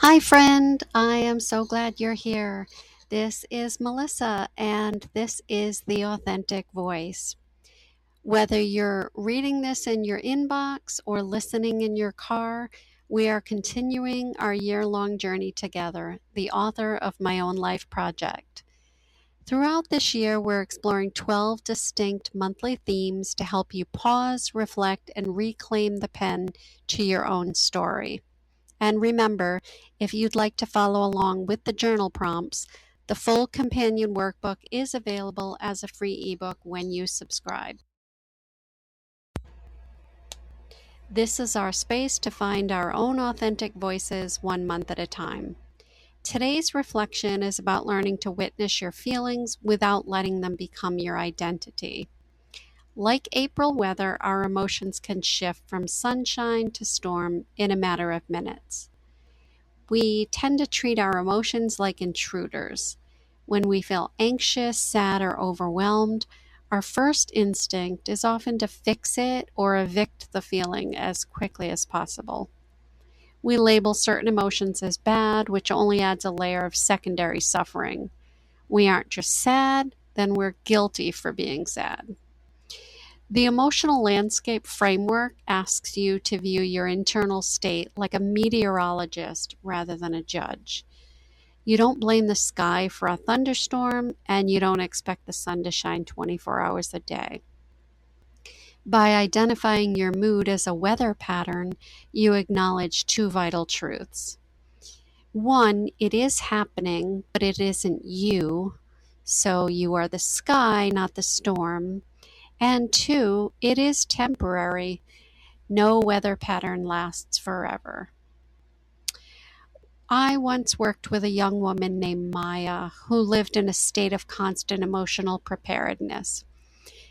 Hi, friend. I am so glad you're here. This is Melissa, and this is The Authentic Voice. Whether you're reading this in your inbox or listening in your car, we are continuing our year long journey together, the author of My Own Life Project. Throughout this year, we're exploring 12 distinct monthly themes to help you pause, reflect, and reclaim the pen to your own story. And remember, if you'd like to follow along with the journal prompts, the full companion workbook is available as a free ebook when you subscribe. This is our space to find our own authentic voices 1 month at a time. Today's reflection is about learning to witness your feelings without letting them become your identity. Like April weather, our emotions can shift from sunshine to storm in a matter of minutes. We tend to treat our emotions like intruders. When we feel anxious, sad, or overwhelmed, our first instinct is often to fix it or evict the feeling as quickly as possible. We label certain emotions as bad, which only adds a layer of secondary suffering. We aren't just sad, then we're guilty for being sad. The emotional landscape framework asks you to view your internal state like a meteorologist rather than a judge. You don't blame the sky for a thunderstorm, and you don't expect the sun to shine 24 hours a day. By identifying your mood as a weather pattern, you acknowledge two vital truths. One, it is happening, but it isn't you. So you are the sky, not the storm. And two, it is temporary. No weather pattern lasts forever. I once worked with a young woman named Maya who lived in a state of constant emotional preparedness.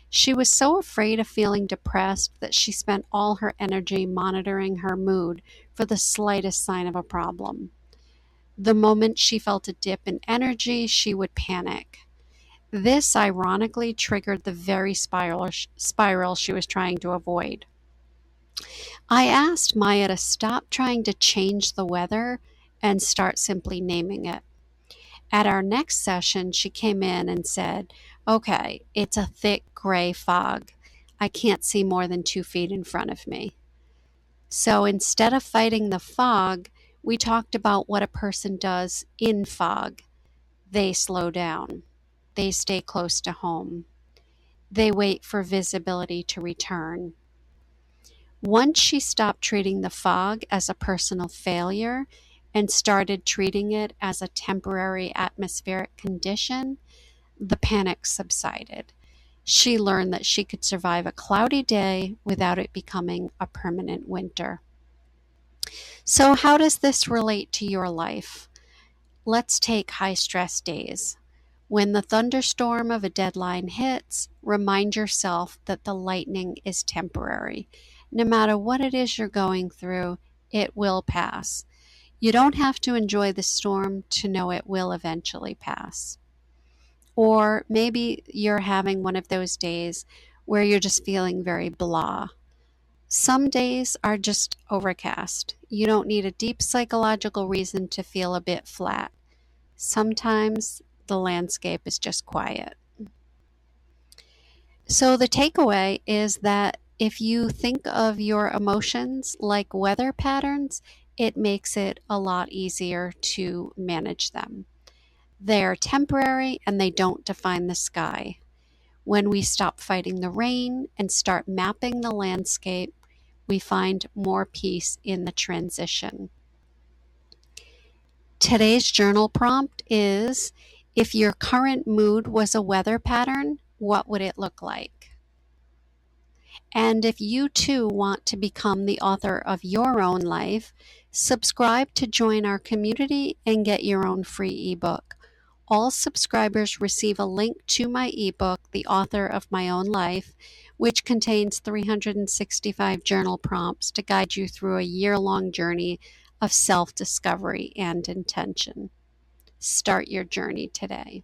She was so afraid of feeling depressed that she spent all her energy monitoring her mood for the slightest sign of a problem. The moment she felt a dip in energy, she would panic. This ironically triggered the very spiral she was trying to avoid. I asked Maya to stop trying to change the weather and start simply naming it. At our next session, she came in and said, "Okay, it's a thick gray fog. I can't see more than 2 feet in front of me." So instead of fighting the fog, we talked about what a person does in fog. They slow down. They stay close to home. They wait for visibility to return. Once she stopped treating the fog as a personal failure and started treating it as a temporary atmospheric condition, the panic subsided. She learned that she could survive a cloudy day without it becoming a permanent winter. So, how does this relate to your life? Let's take high stress days. When the thunderstorm of a deadline hits, remind yourself that the lightning is temporary. No matter what it is you're going through, it will pass. You don't have to enjoy the storm to know it will eventually pass. Or maybe you're having one of those days where you're just feeling very blah. Some days are just overcast. You don't need a deep psychological reason to feel a bit flat. Sometimes the landscape is just quiet. So the takeaway is that if you think of your emotions like weather patterns, it makes it a lot easier to manage them. They are temporary and they don't define the sky. When we stop fighting the rain and start mapping the landscape, we find more peace in the transition. Today's journal prompt is, if your current mood was a weather pattern, what would it look like? And if you too want to become the author of your own life, subscribe to join our community and get your own free ebook. All subscribers receive a link to my ebook, The Author of My Own Life, which contains 365 journal prompts to guide you through a year-long journey of self-discovery and intention. Start your journey today.